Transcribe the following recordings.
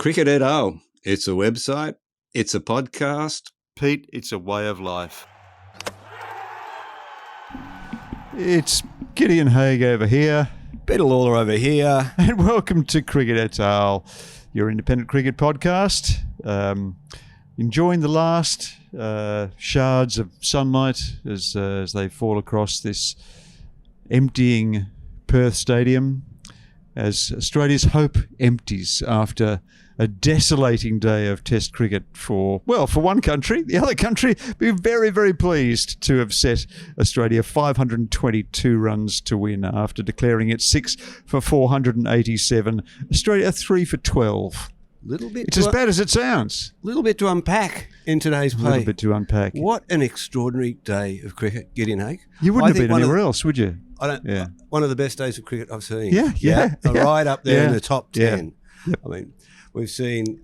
Cricket et al. It's a website, it's a podcast. Pete, it's a way of life. It's Gideon Haig over here. Peter Lawler over here. And welcome to Cricket et al., your independent cricket podcast. Enjoying the last shards of sunlight as they fall across this emptying Perth Stadium, as Australia's hope empties after a desolating day of Test cricket for one country. The other country be very, very pleased to have set Australia 522 runs to win after declaring it 6 for 487. Australia 3 for 12. It's as bad as it sounds. A little bit to unpack in today's play. A little bit to unpack. What an extraordinary day of cricket, Gideon Haig. You wouldn't have been anywhere else, would you? One of the best days of cricket I've seen. Yeah. Right up there in the top 10. Yeah. Yep. I mean, we've seen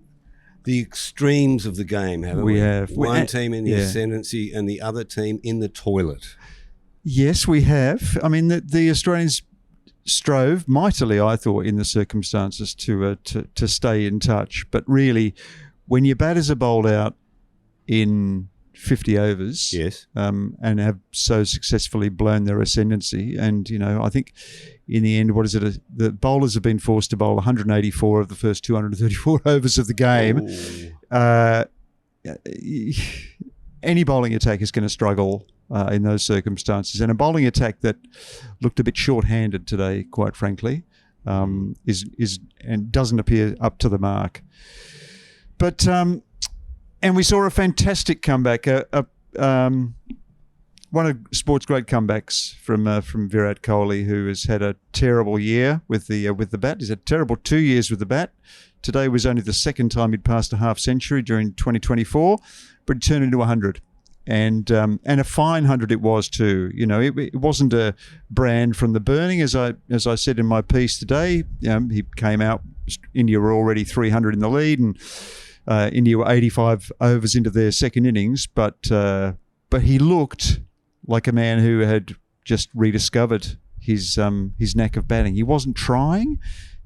the extremes of the game, haven't we? We have. One team in the ascendancy and the other team in the toilet. Yes, we have. I mean, the Australians strove mightily, I thought, in the circumstances to stay in touch. But really, when your batters are bowled out in 50 overs, yes, and have so successfully blown their ascendancy, and I think in the end, the bowlers have been forced to bowl 184 of the first 234 overs of the game. Any bowling attack is going to struggle in those circumstances, and a bowling attack that looked a bit short-handed today, quite frankly, is and doesn't appear up to the mark. But and we saw a fantastic comeback, one of sport's great comebacks from Virat Kohli, who has had a terrible year with the bat. He's had a terrible 2 years with the bat. Today was only the second time he'd passed a half century during 2024, but he turned into 100. And a fine 100 it was too. It wasn't a brand from the burning, as I said in my piece today. He came out. India were already 300 in the lead, and India were 85 overs into their second innings. But he looked like a man who had just rediscovered his knack of batting. He wasn't trying.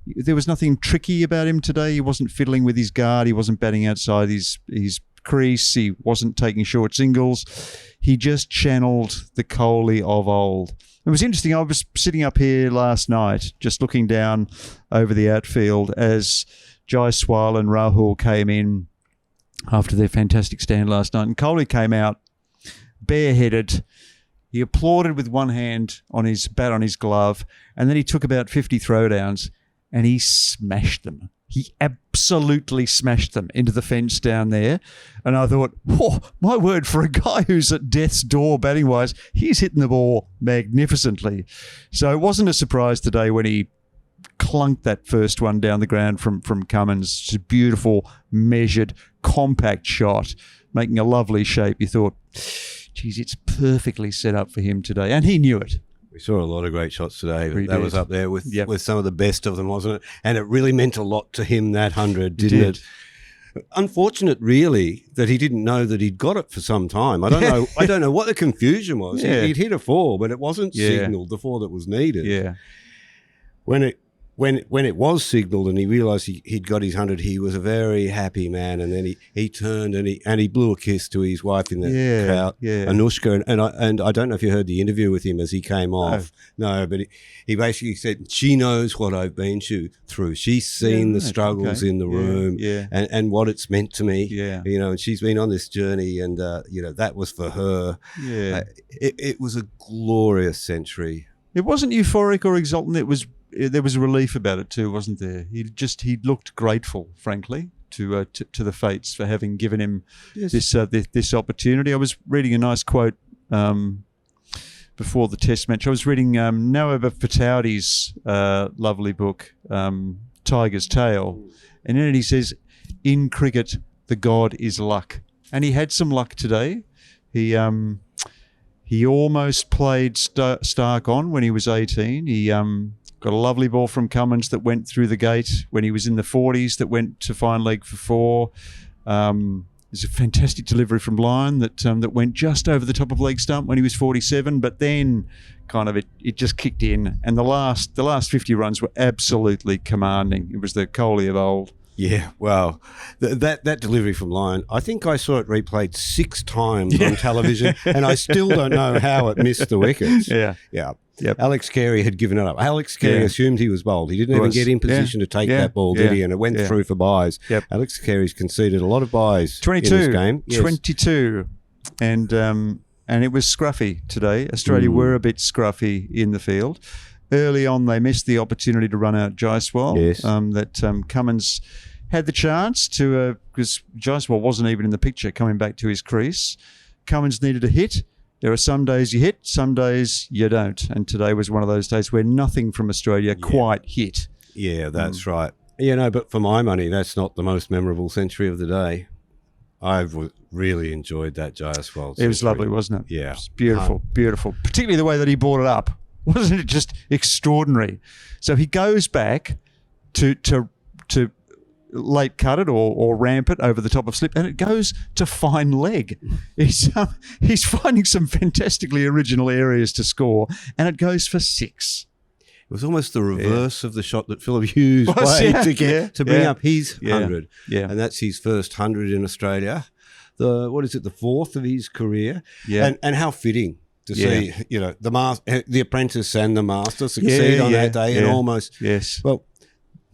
There was nothing tricky about him today. He wasn't fiddling with his guard. He wasn't batting outside his crease. He wasn't taking short singles. He just channeled the Kohli of old. It was interesting. I was sitting up here last night just looking down over the outfield as Jaiswal and Rahul came in after their fantastic stand last night. And Kohli came out bareheaded. He applauded with one hand on his bat on his glove, and then he took about 50 throwdowns and he smashed them. He absolutely smashed them into the fence down there. And I thought, my word, for a guy who's at death's door batting-wise, he's hitting the ball magnificently. So it wasn't a surprise today when he clunked that first one down the ground from Cummins. It's a beautiful, measured, compact shot, making a lovely shape. You thought, geez, it's perfectly set up for him today. And he knew it. We saw a lot of great shots today. That was up there with some of the best of them, wasn't it? And it really meant a lot to him, that 100, didn't it? Unfortunate, really, that he didn't know that he'd got it for some time. I don't know what the confusion was. Yeah. He'd hit a 4, but it wasn't signalled, the 4 that was needed. Yeah. When it was signalled and he realised he'd got his 100, he was a very happy man. And then he turned and he blew a kiss to his wife in the crowd, Anushka. And I don't know if you heard the interview with him as he came off. No, but he basically said, she knows what I've been through. She's seen the struggles in the room and what it's meant to me. Yeah. And she's been on this journey, and that was for her. Yeah. It was a glorious century. It wasn't euphoric or exultant. There was a relief about it too, wasn't there? He looked grateful, frankly, to the fates for having given him this opportunity. I was reading a nice quote before the Test match. I was reading Noah Fataudi's lovely book, Tiger's Tale, and in it he says, "In cricket, the god is luck," and he had some luck today. He almost played Stark on when he was 18. He got a lovely ball from Cummins that went through the gate when he was in the 40s that went to fine leg for 4. There's a fantastic delivery from Lyon that went just over the top of leg stump when he was 47, but then kind of it just kicked in, and the last 50 runs were absolutely commanding. It was the Kohli of old. Yeah, well, that delivery from Lyon, I think I saw it replayed 6 times on television, and I still don't know how it missed the wickets. Yeah. Yep. Alex Carey had given it up. Alex Carey assumed he was bowled. He didn't even get in position to take that ball, did he? And it went through for byes. Yep. Alex Carey's conceded a lot of byes 22, in this game. Yes. 22. And it was scruffy today. Australia were a bit scruffy in the field. Early on, they missed the opportunity to run out Jaiswal. Yes. Cummins had the chance to, because Jaiswal wasn't even in the picture coming back to his crease. Cummins needed a hit. There are some days you hit, some days you don't. And today was one of those days where nothing from Australia quite hit. Yeah, that's right. But for my money, that's not the most memorable century of the day. I really enjoyed that Jaiswal century. It was lovely, wasn't it? Yeah. It was beautiful, beautiful. Particularly the way that he brought it up. Wasn't it just extraordinary? So he goes back to late cut it or ramp it over the top of slip, and it goes to fine leg. He's finding some fantastically original areas to score, and it goes for 6. It was almost the reverse of the shot that Philip Hughes played to bring up his 100. Yeah. And that's his first 100 in Australia. The 4th of his career. Yeah. And how fitting to see, the apprentice and the master succeed on that day and almost. Yes. Well,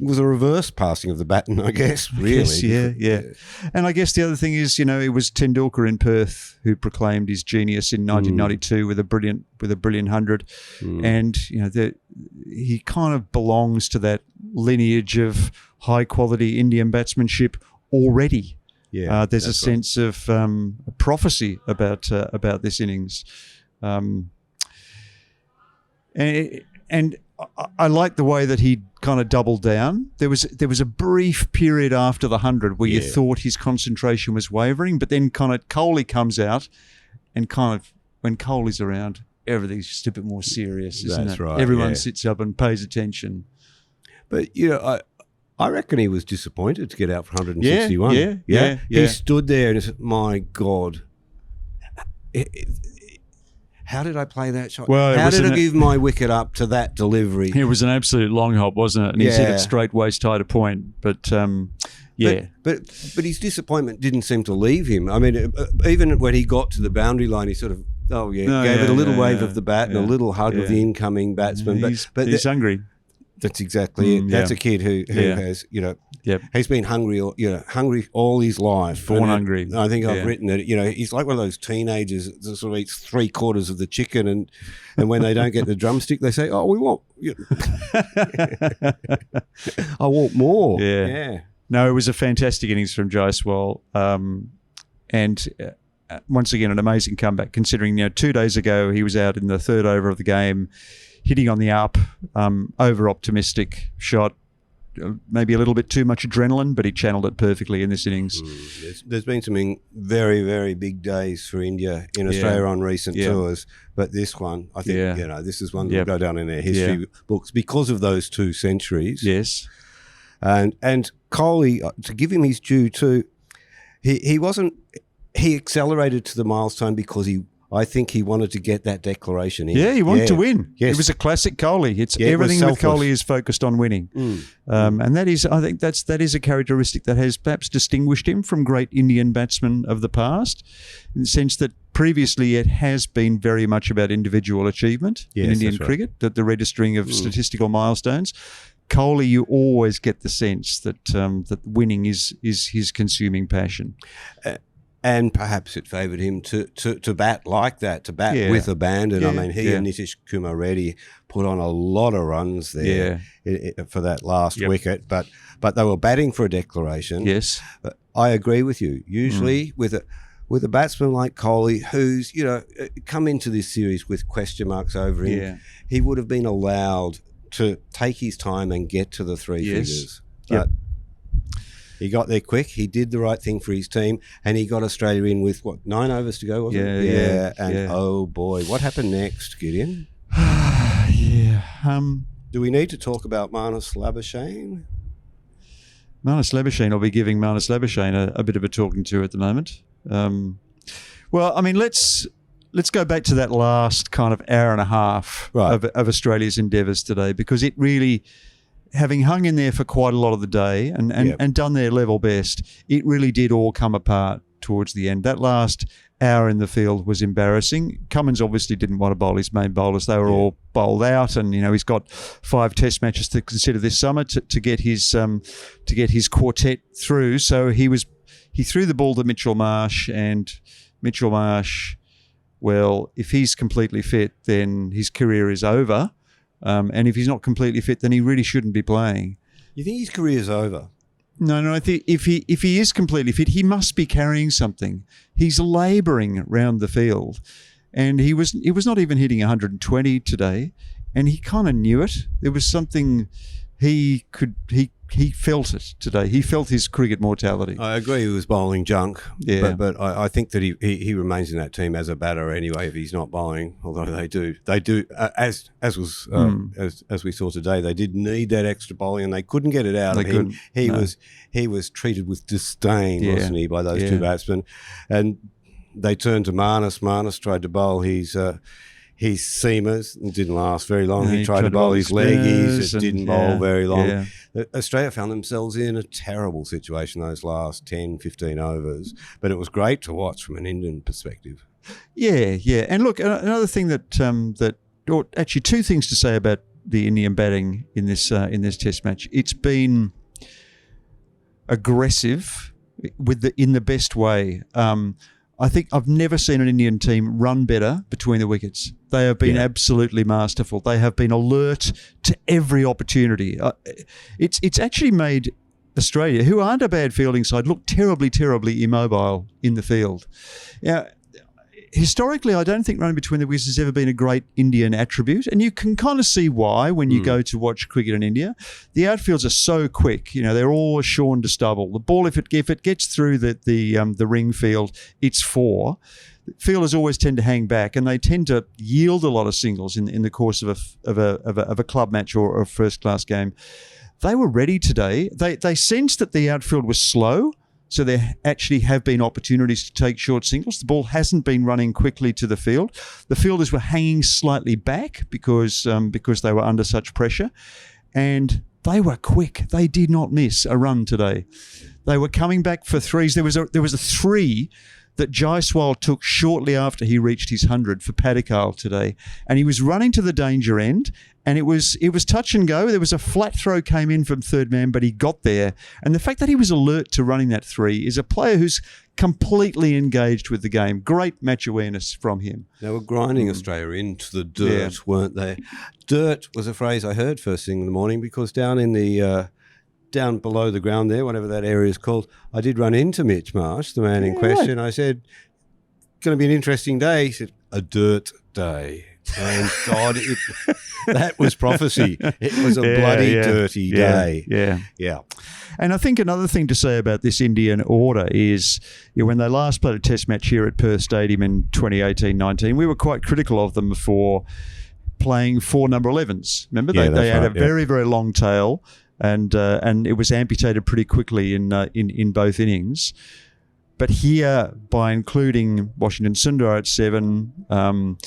it was a reverse passing of the baton, I guess, really. Yeah. And I guess the other thing is, it was Tendulkar in Perth who proclaimed his genius in 1992 with a brilliant 100. And, he kind of belongs to that lineage of high-quality Indian batsmanship already. Yeah, there's a sense of prophecy about this innings. And I like the way that he kind of doubled down. There was a brief period after the 100 where you thought his concentration was wavering, but then kind of Kohli comes out, and kind of when Kohli's around, everything's just a bit more serious, isn't it? That's right. Everyone sits up and pays attention. But I reckon he was disappointed to get out for 161. Yeah. He stood there and said, "My God, how did I play that shot? Well, how did I give my wicket up to that delivery?" It was an absolute long hop, wasn't it? And he's hit it straight waist high to point. But But his disappointment didn't seem to leave him. I mean, even when he got to the boundary line, he sort of gave it a little wave of the bat and a little hug of the incoming batsman. But he's hungry. That's exactly it. That's a kid who has, he's been hungry, hungry all his life. Born hungry. I think I've written that, he's like one of those teenagers that sort of eats 3/4 of the chicken, and when they don't get the drumstick, they say, "Oh, we want, I want more." Yeah. No, it was a fantastic innings from Jaiswal, and once again an amazing comeback. Considering 2 days ago he was out in the 3rd over of the game, hitting on the up, over-optimistic shot, maybe a little bit too much adrenaline, but he channeled it perfectly in this innings. There's been some very, very big days for India in Australia on recent tours, but this one, I think, this is one that will go down in their history books because of those 2 centuries. Yes. And Kohli, to give him his due too, he accelerated to the milestone because I think he wanted to get that declaration in. Yeah, he wanted to win. Yes. It was a classic Kohli. Everything with Kohli is focused on winning. And that is, I think that is a characteristic that has perhaps distinguished him from great Indian batsmen of the past, in the sense that previously it has been very much about individual achievement in Indian cricket, the registering of statistical milestones. Kohli, you always get the sense that that winning is his consuming passion. And perhaps it favoured him to bat like that, to bat with abandon. I mean, he and Nitish Kumar Reddy put on a lot of runs there for that last wicket, but they were batting for a declaration. Yes. But I agree with you. Usually with a batsman like Kohli, who's, come into this series with question marks over him, he would have been allowed to take his time and get to the 3 figures. But he got there quick. He did the right thing for his team, and he got Australia in with 9 overs to go, wasn't it? Oh boy, what happened next, Gideon? Do we need to talk about Marnus Labuschagne? Marnus Labuschagne, I'll be giving Marnus Labuschagne a bit of a talking to at the moment. Well, I mean, let's go back to that last kind of hour and a half of Australia's endeavours today, because it really, having hung in there for quite a lot of the day and done their level best, it really did all come apart towards the end. That last hour in the field was embarrassing. Cummins obviously didn't want to bowl his main bowlers. They were all bowled out, and he's got 5 Test matches to consider this summer to get his quartet through. So he threw the ball to Mitchell Marsh, and Mitchell Marsh, well, if he's completely fit, then his career is over. And if he's not completely fit, then he really shouldn't be playing. You think his career's over? No. I think if he is completely fit, he must be carrying something. He's labouring around the field, and he was not even hitting 120 today, and he kind of knew it. There was something he felt it today. He felt his cricket mortality. I agree. He was bowling junk. Yeah, but I think that he remains in that team as a batter anyway. If he's not bowling, although they do as we saw today, they did need that extra bowling and they couldn't get it out of him. He was treated with disdain, wasn't he, by those two batsmen? And they turned to Marnus. Marnus tried to bowl his seamers. It didn't last very long. He tried to bowl his leggies. It didn't bowl very long. Yeah. Australia found themselves in a terrible situation those last 10, 15 overs. But it was great to watch from an Indian perspective. Yeah. And look, another thing or actually 2 things to say about the Indian batting in this Test match. It's been aggressive in the best way. I think I've never seen an Indian team run better between the wickets. They have been absolutely masterful. They have been alert to every opportunity. It's actually made Australia, who aren't a bad fielding side, look terribly, terribly immobile in the field. Now, historically, I don't think running between the wickets has ever been a great Indian attribute, and you can kind of see why when you go to watch cricket in India. The outfields are so quick; they're all shorn to stubble. The ball, if it gets through the ring field, it's 4. Fielders always tend to hang back, and they tend to yield a lot of singles in the course of a club match or a first class game. They were ready today. They sensed that the outfield was slow. So there actually have been opportunities to take short singles. The ball hasn't been running quickly to the field. The fielders were hanging slightly back because they were under such pressure, and they were quick. They did not miss a run today. They were coming back for threes. There was a 3 that Jaiswal took shortly after he reached his 100 for Padikal today, and he was running to the danger end, and it was touch and go. There was a flat throw came in from third man, but he got there. And the fact that he was alert to running that 3 is a player who's completely engaged with the game. Great match awareness from him. They were grinding Australia into the dirt, weren't they? Dirt was a phrase I heard first thing in the morning, because down in the down below the ground there, whatever that area is called, I did run into Mitch Marsh, the man in question. Right. I said, going to be an interesting day. He said, a dirt day. And God, that was prophecy. It was a bloody dirty day. Yeah. And I think another thing to say about this Indian order is when they last played a Test match here at Perth Stadium in 2018-19, we were quite critical of them for playing 4 number 11s. Remember, they had a very, very long tail. And it was amputated pretty quickly in both innings. But here, by including Washington Sundar at 7,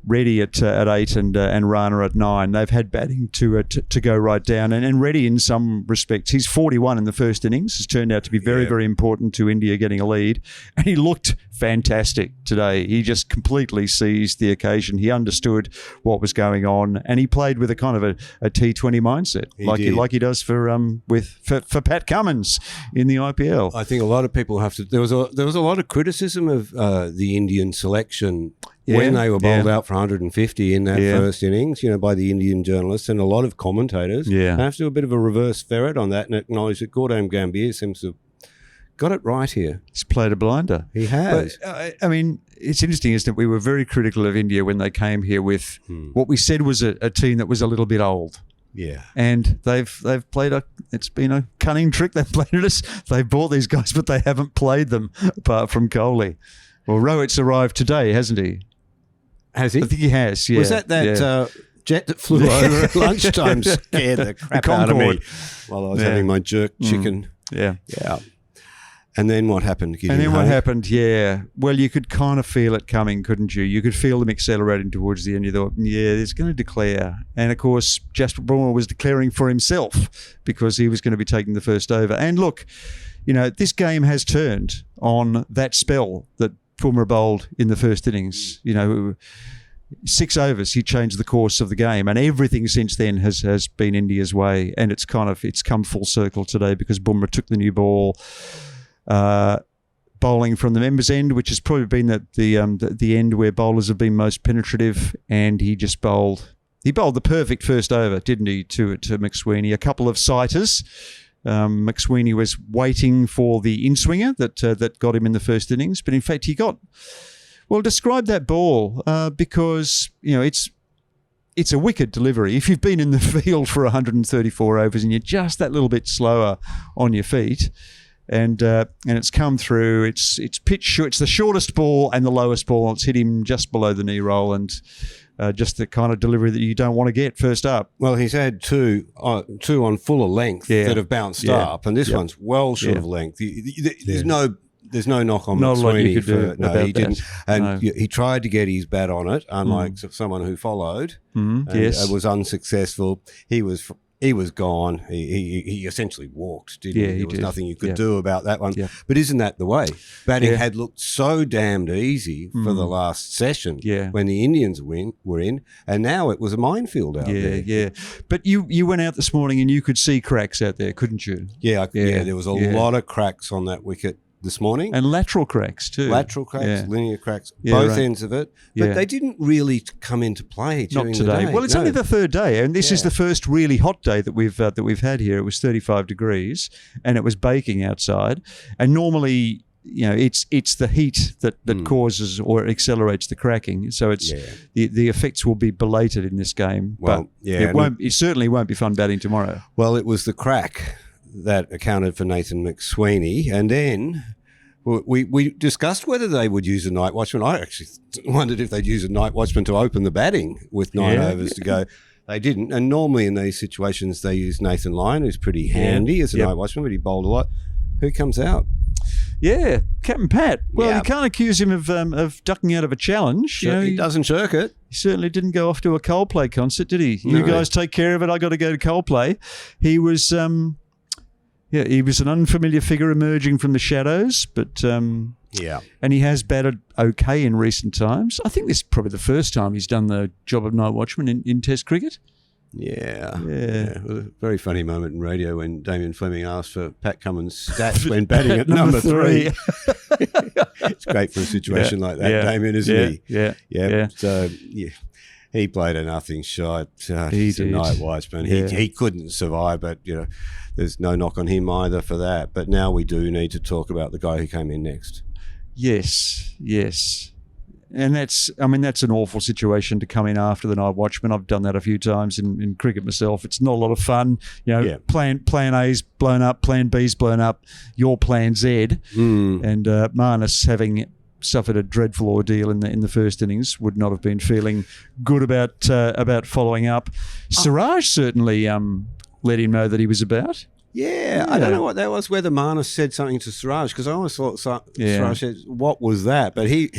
Reddy at 8 and Rana at 9, they've had batting to go right down. And Reddy, in some respects, he's 41 in the first innings, has turned out to be very, very important to India getting a lead. And he looked fantastic today. He just completely seized the occasion. He understood what was going on, and he played with a kind of a T20 mindset, like he does for Pat Cummins in the IPL. I think a lot of people have to. There was a lot of criticism of the Indian selection when they were bowled out for 150 in that first innings, by the Indian journalists and a lot of commentators. They have to do a bit of a reverse ferret on that and acknowledge that Gautam Gambhir seems to have got it right here. He's played a blinder. He has. But, it's interesting, isn't it? We were very critical of India when they came here with what we said was a team that was a little bit old. Yeah. And they've played it's been a cunning trick they've played at us. They've bought these guys, but they haven't played them apart from Kohli. Well, Rohit's arrived today, hasn't he? Has he? I think he has, yeah. Was that jet that flew over at lunchtime scared the crap out of me while I was having my jerk chicken? Yeah. And then what happened, Gideon? And then what happened, yeah. Well, you could kind of feel it coming, couldn't you? You could feel them accelerating towards the end. You thought, yeah, it's going to declare. And, of course, Jasprit Bumrah was declaring for himself because he was going to be taking the first over. And, look, you know, this game has turned on that spell that Bumrah bowled in the first innings. You know, 6 overs, he changed the course of the game, and everything since then has been India's way. And it's come full circle today because Bumrah took the new ball. Bowling from the members' end, which has probably been the end where bowlers have been most penetrative, and he just bowled. He bowled the perfect first over, didn't he, to McSweeney? A couple of sighters. McSweeney was waiting for the in-swinger that got him in the first innings, but in fact he got. Well, describe that ball because you know it's a wicked delivery. If you've been in the field for 134 overs and you're just that little bit slower on your feet. And it's come through. It's pitch short. It's the shortest ball and the lowest ball. It's hit him just below the knee roll, and just the kind of delivery that you don't want to get first up. Well, he's had two on fuller length that have bounced up, and this one's well short of length. There's no knock on McSweeney for no. He didn't, and he tried to get his bat on it, unlike someone who followed. It was unsuccessful. He was gone. He essentially walked, didn't he? There was nothing you could do about that one. Yeah. But isn't that the way? Batting had looked so damned easy for the last session when the Indians were in, and now it was a minefield out there. Yeah. But you went out this morning and you could see cracks out there, couldn't you? Yeah. There was a lot of cracks on that wicket this morning. And lateral cracks too. Lateral cracks, linear cracks, both ends of it. But they didn't really come into play during the day. Well, it's only the third day, and this is the first really hot day that we've had here. It was 35 degrees, and it was baking outside. And normally, you know, it's the heat that causes or accelerates the cracking. So it's the effects will be belated in this game. Well, but it certainly won't be fun batting tomorrow. Well, it was the crack that accounted for Nathan McSweeney, and then we discussed whether they would use a night watchman. I actually wondered if they'd use a night watchman to open the batting with 9 overs to go. They didn't, and normally in these situations they use Nathan Lyon, who's pretty handy as a night watchman, but he bowled a lot. Who comes out? Yeah, Captain Pat. Well, you can't accuse him of ducking out of a challenge. He doesn't shirk it. He certainly didn't go off to a Coldplay concert, did he? No. You guys take care of it. I got to go to Coldplay. He was. He was an unfamiliar figure emerging from the shadows, but and he has batted okay in recent times. I think this is probably the first time he's done the job of night watchman in Test cricket. Yeah. It was a very funny moment in radio when Damien Fleming asked for Pat Cummins' stats when batting at number 3. It's great for a situation like that, Damien, isn't he? Yeah. So, he played a nothing shot. He's a night watchman. He couldn't survive, but there's no knock on him either for that. But now we do need to talk about the guy who came in next. Yes. And that's an awful situation to come in after the night watchman. I've done that a few times in cricket myself. It's not a lot of fun. Plan A's blown up, plan B's blown up, your plan Z. And Marnus, having suffered a dreadful ordeal in the first innings, would not have been feeling good about following up. Siraj certainly let him know that he was about. Yeah, I don't know what that was, whether Marnus said something to Siraj, because I always thought Siraj said, what was that? But he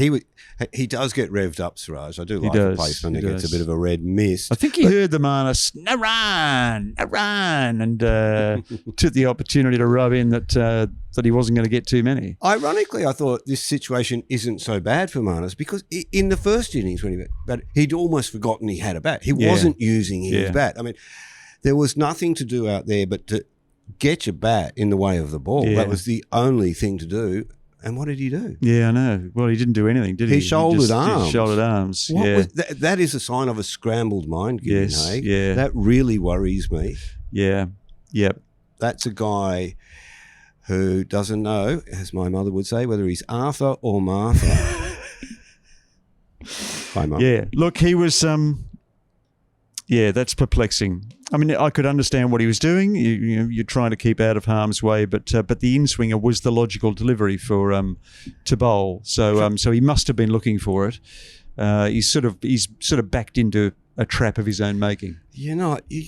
does get revved up, Siraj. I do like the placement. It gets a bit of a red mist. I think he heard the Marnus, no run, and took the opportunity to rub in that he wasn't going to get too many. Ironically, I thought this situation isn't so bad for Marnus, because in the first innings when he'd almost forgotten he had a bat. He wasn't using his bat. I mean, there was nothing to do out there but to get your bat in the way of the ball. That was the only thing to do. And what did he do? Yeah, I know. Well, he didn't do anything, did he? He shouldered arms. Shouldered arms. That is a sign of a scrambled mind, Gideon, hey? That really worries me. Yeah. Yep. That's a guy who doesn't know, as my mother would say, whether he's Arthur or Martha. Hi, Mum. Yeah. Look, he was... that's perplexing. I mean, I could understand what he was doing. You're trying to keep out of harm's way, but the in-swinger was the logical delivery for to bowl. So he must have been looking for it. He's sort of backed into a trap of his own making. You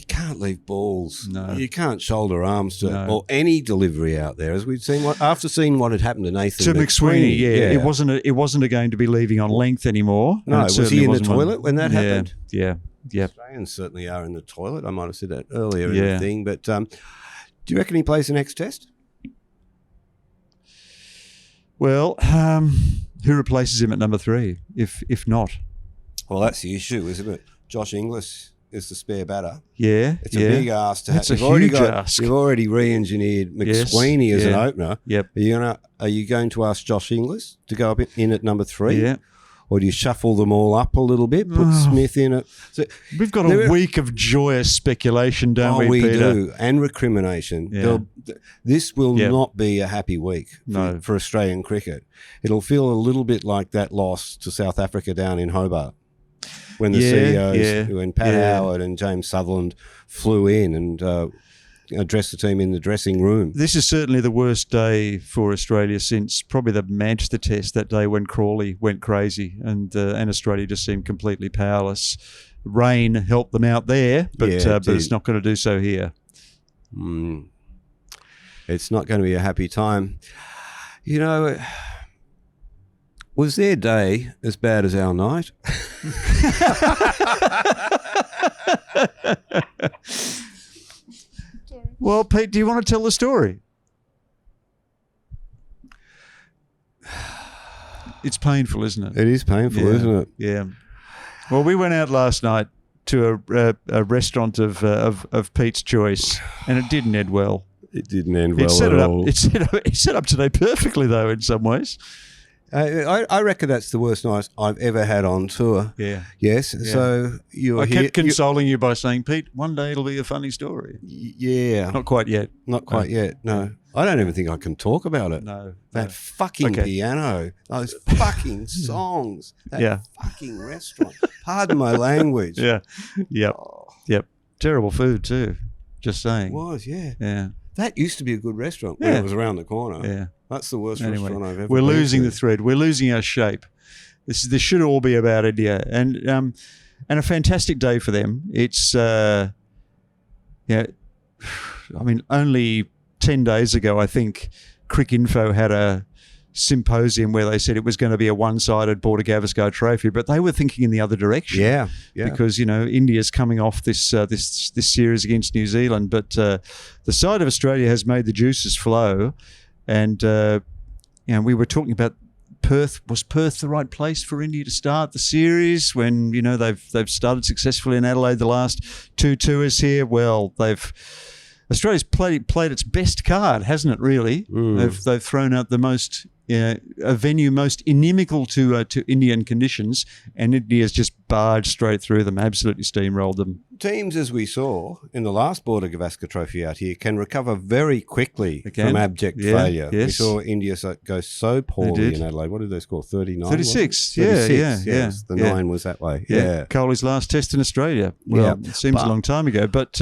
can't leave balls. No. You can't shoulder arms to or any delivery out there, as we've seen. After seeing what had happened to Nathan McSweeney, it wasn't going to be leaving on length anymore. No, was he in the toilet when that happened? Yeah. Australians certainly are in the toilet. I might have said that earlier in the thing. But do you reckon he plays the next test? Well, who replaces him at number 3, if not? Well, that's the issue, isn't it? Josh Inglis is the spare batter. Yeah, it's a big ask to have. It's a huge ask. You've already re-engineered McSweeney as an opener. Yep. Are you going to ask Josh Inglis to go up in at number 3? Yeah. Or do you shuffle them all up a little bit, put Smith in it? So we've got a week of joyous speculation, don't we, Peter? We do, and recrimination. Yeah. This will not be a happy week for Australian cricket. It'll feel a little bit like that loss to South Africa down in Hobart when the CEOs, when Pat Howard and James Sutherland flew in and addressed the team in the dressing room. This is certainly the worst day for Australia since probably the Manchester Test, that day when Crawley went crazy and Australia just seemed completely powerless. Rain helped them out there, but it's not going to do so here. It's not going to be a happy time. Was their day as bad as our night? Well, Pete, do you want to tell the story? It's painful, isn't it? It is painful, isn't it? Yeah. Well, we went out last night to a restaurant of Pete's choice, and it didn't end well. It didn't end well at all. It set up today perfectly, though, in some ways. I reckon that's the worst night I've ever had on tour. Yeah. Yes. Yeah. So I kept consoling you by saying, Pete, one day it'll be a funny story. Yeah. Not quite yet. Not quite yet. No. I don't even think I can talk about it. No. That fucking piano, those fucking songs, that fucking restaurant. Pardon my language. Yeah. Yep. Yep. Terrible food too. Just saying. It was, yeah. Yeah. That used to be a good restaurant when it was around the corner. Yeah. That's the worst restaurant I've ever We're been losing to. the thread. We're losing our shape. This should all be about India. And a fantastic day for them. It's, only 10 days ago, I think, Cricinfo had a symposium where they said it was going to be a one-sided Border-Gavaskar trophy, but they were thinking in the other direction. Yeah. Because India's coming off this series against New Zealand, but the side of Australia has made the juices flow, and we were talking about Perth. Was Perth the right place for India to start the series when they've started successfully in Adelaide the last 2 tours here? Well, Australia's played its best card, hasn't it? Really, they've thrown out the most. A venue most inimical to Indian conditions, and India's just barged straight through them, absolutely steamrolled them. Teams, as we saw in the last Border-Gavaskar trophy out here, can recover very quickly from abject failure. Yes. We saw India go so poorly in Adelaide. What did they score? 39? 36. 36. Yeah. The 9 was that way. Yeah. Kohli's last test in Australia. Well, it seems a long time ago, but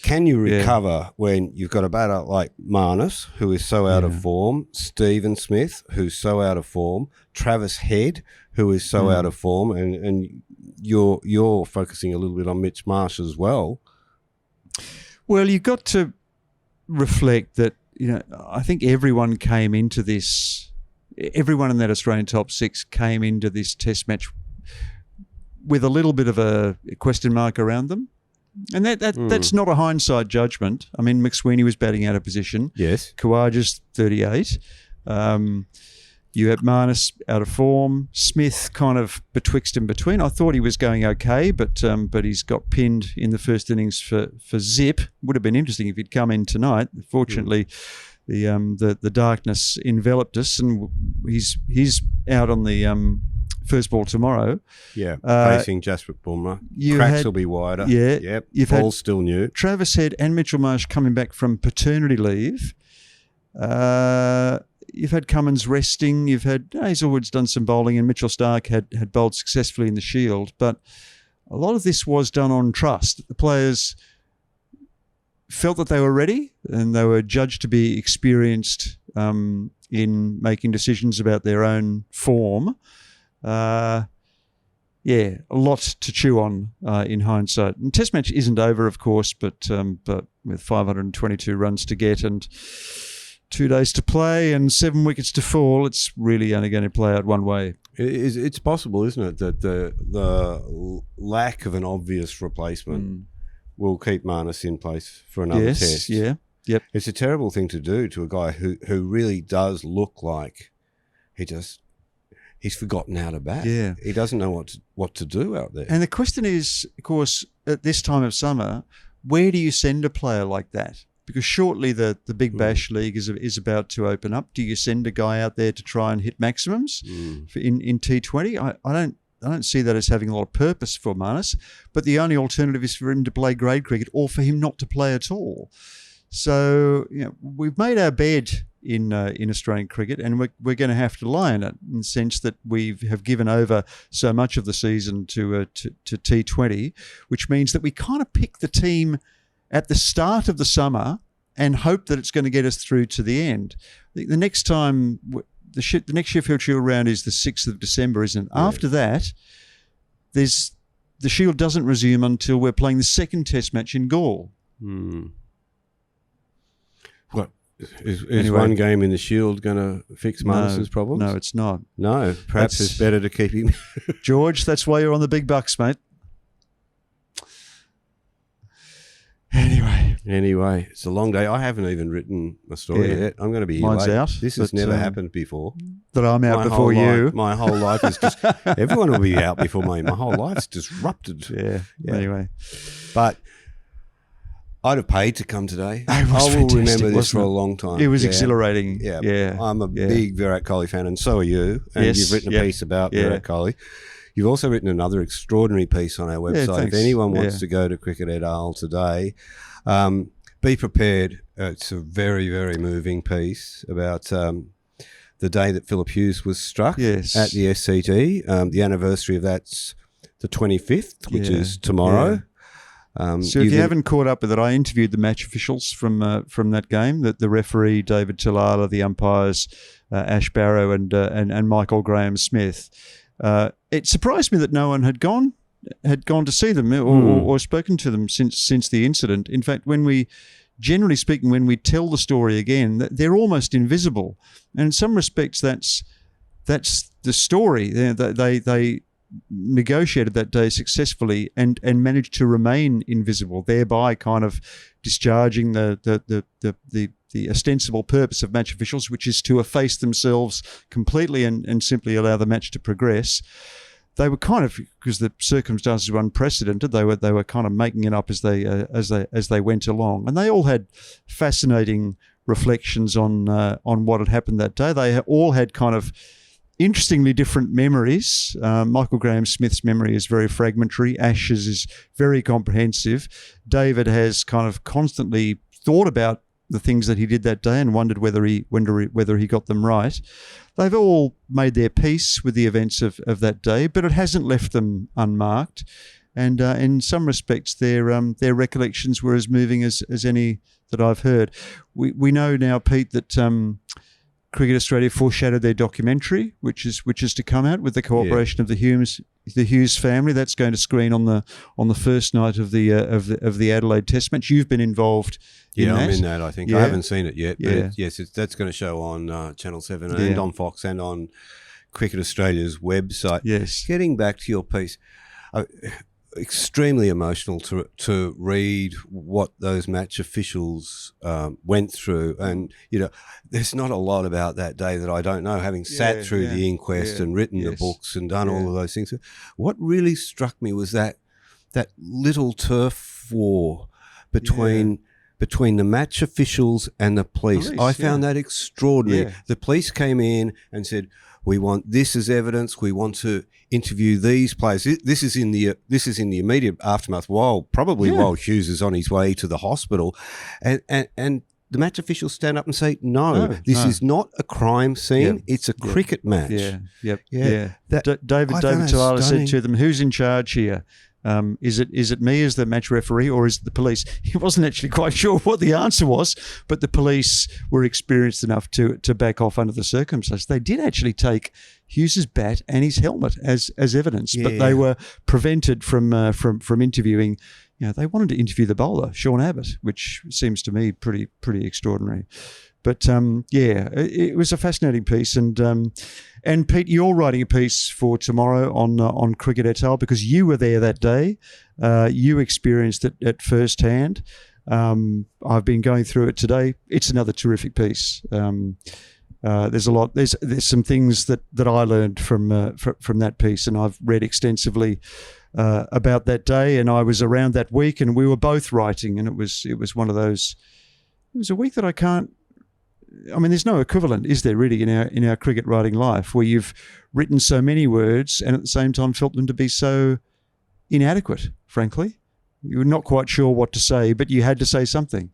can you recover when you've got a batter like Marnus, who is so out of form, Stephen Smith, who's so out of form, Travis Head, who is so out of form, and you're focusing a little bit on Mitch Marsh as well. Well, you've got to reflect that, I think everyone came into this, everyone in that Australian top 6 came into this test match with a little bit of a question mark around them. And that's not a hindsight judgment. I mean, McSweeney was batting out of position. Yes. Khawaja's 38. You had Marnus out of form. Smith kind of betwixt and between. I thought he was going okay, but he's got pinned in the first innings for zip. Would have been interesting if he'd come in tonight. Fortunately, the darkness enveloped us, and he's out on the first ball tomorrow. Yeah, facing Jasprit Bumrah. Cracks will be wider. Yeah. Yep. Ball's still new. Travis Head and Mitchell Marsh coming back from paternity leave. You've had Cummins resting. You've had Hazelwood's done some bowling, and Mitchell Starc had bowled successfully in the Shield. But a lot of this was done on trust. The players felt that they were ready, and they were judged to be experienced in making decisions about their own form. a lot to chew on in hindsight. And Test match isn't over, of course, but with 522 runs to get and 2 days to play and 7 wickets to fall, it's really only going to play out one way. It's possible, isn't it, that the lack of an obvious replacement will keep Marnus in place for another test. Yeah. Yep. It's a terrible thing to do to a guy who really does look like he's forgotten how to bat. Yeah. He doesn't know what to do out there. And the question is, of course, at this time of summer, where do you send a player like that? Because shortly the Big Bash League is about to open up. Do you send a guy out there to try and hit maximums in T20? I don't see that as having a lot of purpose for Marnus, but the only alternative is for him to play grade cricket or for him not to play at all. So we've made our bed in Australian cricket, and we're going to have to lie in it, in the sense that we have given over so much of the season to T20, which means that we kind of pick the team at the start of the summer and hope that it's going to get us through to the end. The next time, the next Sheffield Shield round is the 6th of December, isn't it? Yeah. After that, the Shield doesn't resume until we're playing the second Test match in Gaul. What is one game in the Shield going to fix Marnus's problems? No, it's not. No, perhaps it's better to keep him. George, that's why you're on the big bucks, mate. Anyway, it's a long day. I haven't even written a story yet. I'm going to be here Mine's late. out. This has never happened before. That I'm out before you. My whole life is just... Everyone will be out before me. My whole life's disrupted. Yeah. Anyway. But I'd have paid to come today. I will remember this for a long time. It was exhilarating. Yeah. I'm a big Virat Kohli fan, and so are you. And you've written a piece about Virat Kohli. You've also written another extraordinary piece on our website. If anyone wants to go to Cricket et al. Today, be prepared. It's a very, very moving piece about the day that Philip Hughes was struck at the SCG. The anniversary of that's the 25th, which is tomorrow. So if you haven't caught up with it, I interviewed the match officials from that game, the referee David Talala, the umpires Ash Barrow and Michael Graham-Smith. It surprised me that no one had gone to see them or spoken to them since the incident. In fact, generally speaking, when we tell the story again, they're almost invisible. And in some respects, that's the story. They negotiated that day successfully and managed to remain invisible, thereby kind of discharging the ostensible purpose of match officials, which is to efface themselves completely and simply allow the match to progress. They were kind of, because the circumstances were unprecedented, they were kind of making it up as they went along, and they all had fascinating reflections on what had happened that day. They all had kind of interestingly different memories. Michael Graham-Smith's memory is very fragmentary. Ash's is very comprehensive. David has kind of constantly thought about the things that he did that day and wondered whether he got them right. They've all made their peace with the events of that day, but it hasn't left them unmarked. And in some respects, their recollections were as moving as any that I've heard. We know now, Pete, that Cricket Australia foreshadowed their documentary, which is to come out with the cooperation of the Hughes family. That's going to screen on the first night of the Adelaide Test match. You've been involved. I'm in that. I think I haven't seen it yet. But that's going to show on Channel 7 and on Fox and on Cricket Australia's website. Yes. Getting back to your piece, extremely emotional to read what those match officials went through, and there's not a lot about that day that I don't know, having sat through the inquest and written the books and done all of those things. What really struck me was that little turf war between the match officials and the police. I found that extraordinary. The police came in and said, "We want this as evidence. We want to interview these players." This is in the immediate aftermath while Hughes is on his way to the hospital, and the match officials stand up and say, "No, this is not a crime scene. It's a cricket match." David Talala said to them, "Who's in charge here?" Is it me as the match referee, or is it the police? He wasn't actually quite sure what the answer was, but the police were experienced enough to back off under the circumstances. They did actually take Hughes's bat and his helmet as evidence, but they were prevented from interviewing. They wanted to interview the bowler, Sean Abbott, which seems to me pretty extraordinary. But it was a fascinating piece, and Pete, you're writing a piece for tomorrow on cricket et al. Because you were there that day, you experienced it at first hand. I've been going through it today. It's another terrific piece. There's a lot. There's some things that I learned from that piece, and I've read extensively about that day. And I was around that week, and we were both writing, and it was one of those. It was a week that I can't. I mean, there's no equivalent, is there, really, in our cricket writing life, where you've written so many words and at the same time felt them to be so inadequate, frankly. You were not quite sure what to say, but you had to say something.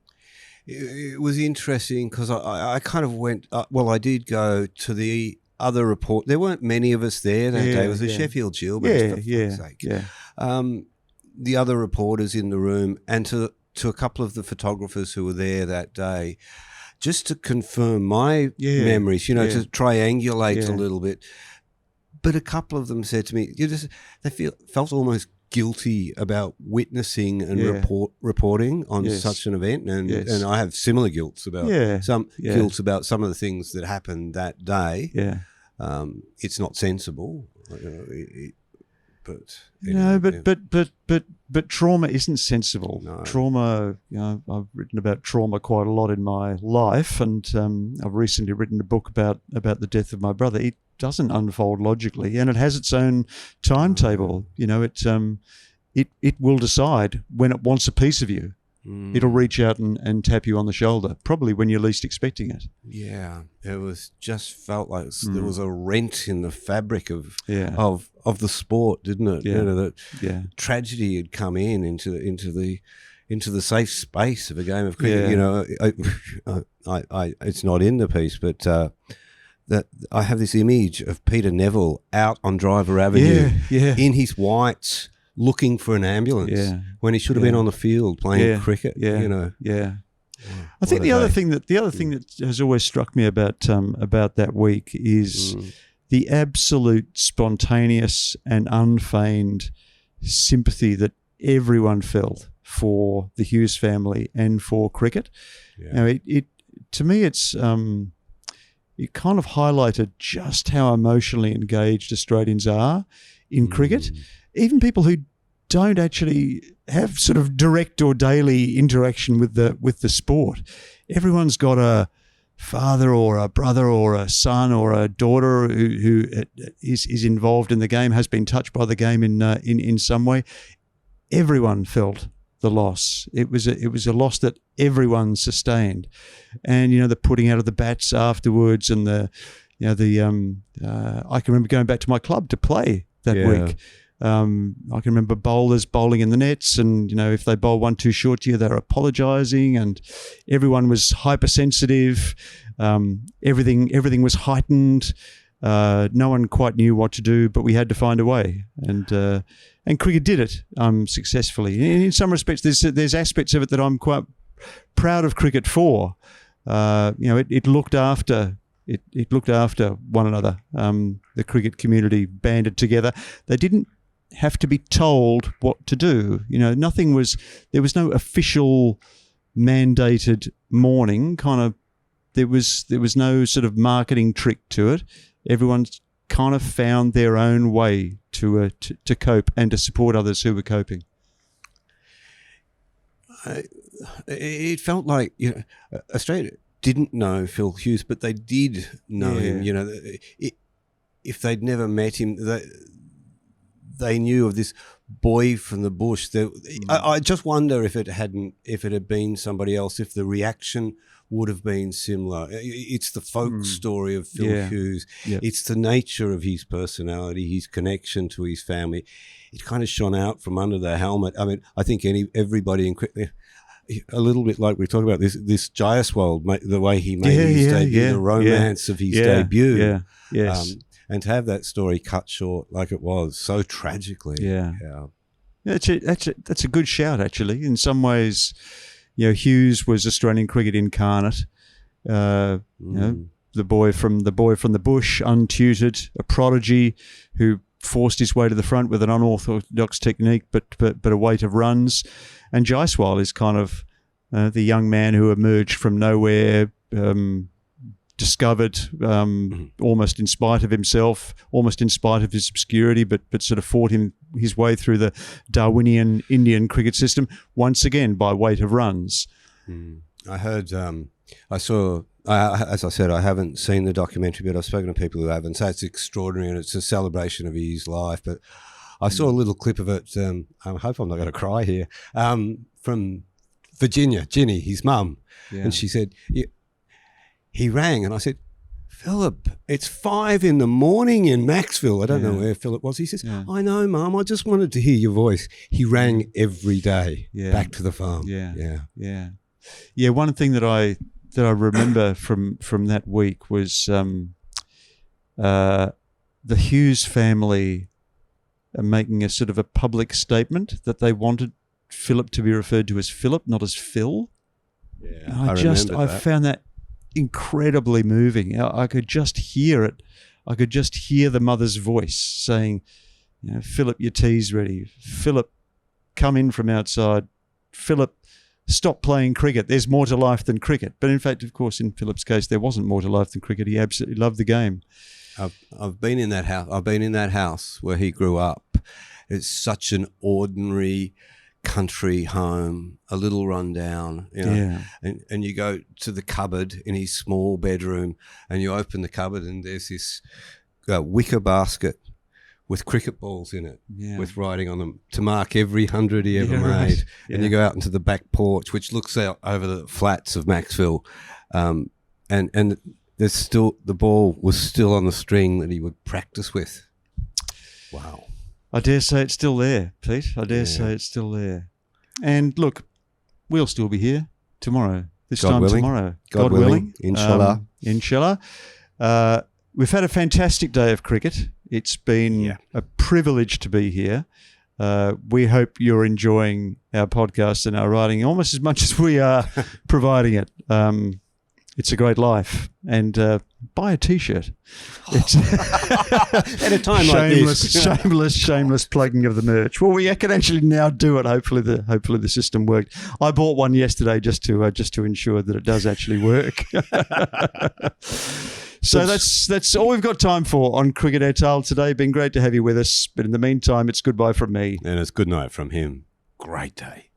It was interesting because I kind of went, I did go to the other report. There weren't many of us there that day. It was a Sheffield Shield, but for fuck's sake. The other reporters in the room, and to a couple of the photographers who were there that day, just to confirm my memories, to triangulate a little bit. But a couple of them said to me, they felt almost guilty about witnessing and reporting on such an event, and I have similar guilts about guilt about some of the things that happened that day. It's not sensible, but trauma isn't sensible. No. Trauma, I've written about trauma quite a lot in my life, and I've recently written a book about the death of my brother. It doesn't unfold logically, and it has its own timetable. It will decide when it wants a piece of you. It'll reach out and tap you on the shoulder, probably when you're least expecting it. Yeah, it was just felt like there was a rent in the fabric of the sport, didn't it? Yeah. Tragedy had come into the safe space of a game of cricket. It's not in the piece, but that I have this image of Peter Neville out on Driver Avenue in his whites, looking for an ambulance when he should have been on the field playing cricket. I think the other thing that has always struck me about that week is the absolute spontaneous and unfeigned sympathy that everyone felt for the Hughes family and for cricket. To me, it's it kind of highlighted just how emotionally engaged Australians are in cricket. Even people who don't actually have sort of direct or daily interaction with the sport. Everyone's got a father or a brother or a son or a daughter who is involved in the game, has been touched by the game in some way. Everyone felt the loss. It was a loss that everyone sustained, and the putting out of the bats afterwards, and I can remember going back to my club to play that week. I can remember bowlers bowling in the nets, and if they bowl one too short to you, they were apologising, and everyone was hypersensitive. Everything was heightened. No one quite knew what to do, but we had to find a way, and cricket did it successfully. In some respects, there's aspects of it that I'm quite proud of cricket for. It looked after. It looked after one another. The cricket community banded together. They didn't have to be told what to do. There was no official mandated mourning. There was no sort of marketing trick to it. Everyone kind of found their own way to cope and to support others who were coping. It felt like Australia didn't know Phil Hughes, but they did know him. If they'd never met him, they knew of this boy from the bush. I just wonder if it had been somebody else, if the reaction would have been similar. It's the folk story of Phil Hughes. Yeah. It's the nature of his personality, his connection to his family. It kind of shone out from under the helmet. I mean, I think everybody in cricket, a little bit like we talked about this Jaiswal, the way he made his debut, the romance of his debut. Yeah. Yes. And to have that story cut short like it was, so tragically. Yeah. That's a good shout, actually. In some ways, Hughes was Australian cricket incarnate. You know, the boy from the bush, untutored, a prodigy who forced his way to the front with an unorthodox technique, but a weight of runs. And Jaiswal is kind of the young man who emerged from nowhere, discovered almost in spite of himself, almost in spite of his obscurity, but sort of fought his way through the Darwinian Indian cricket system, once again by weight of runs. I heard, I saw, as I said, I haven't seen the documentary, but I've spoken to people who have, and so it's extraordinary and it's a celebration of his life. But I saw a little clip of it, I hope I'm not going to cry here, from Virginia, Ginny, his mum. Yeah. And she said, he rang and I said, Philip, it's 5 a.m. in Maxville. I don't know where Philip was. He says, I know, Mum, I just wanted to hear your voice. He rang every day back to the farm. Yeah, one thing that I remember from that week was the Hughes family making a sort of a public statement that they wanted Philip to be referred to as Philip, not as Phil. Yeah, I found that incredibly moving. I could just hear it. I could just hear the mother's voice saying, Philip, your tea's ready. Philip, come in from outside. Philip, stop playing cricket. There's more to life than cricket. But in fact, of course, in Philip's case, there wasn't more to life than cricket. He absolutely loved the game. I've been in that house. I've been in that house where he grew up. It's such an ordinary country home, a little rundown, and you go to the cupboard in his small bedroom and you open the cupboard and there's this wicker basket with cricket balls in it, with writing on them to mark every 100 he ever made. And you go out into the back porch, which looks out over the flats of Maxville, and there's still, the ball was still on the string that he would practice with. Wow. I dare say it's still there, Pete. I dare say it's still there. And look, we'll still be here tomorrow. God willing. Inshallah. Inshallah. We've had a fantastic day of cricket. It's been a privilege to be here. We hope you're enjoying our podcast and our writing almost as much as we are providing it. It's a great life. And buy a T-shirt. It's at a time like this. Shameless plugging of the merch. Well, we can actually now do it. Hopefully the system worked. I bought one yesterday just to ensure that it does actually work. So that's all we've got time for on Cricket et al. Today. Been great to have you with us. But in the meantime, it's goodbye from me. And it's good night from him. Great day.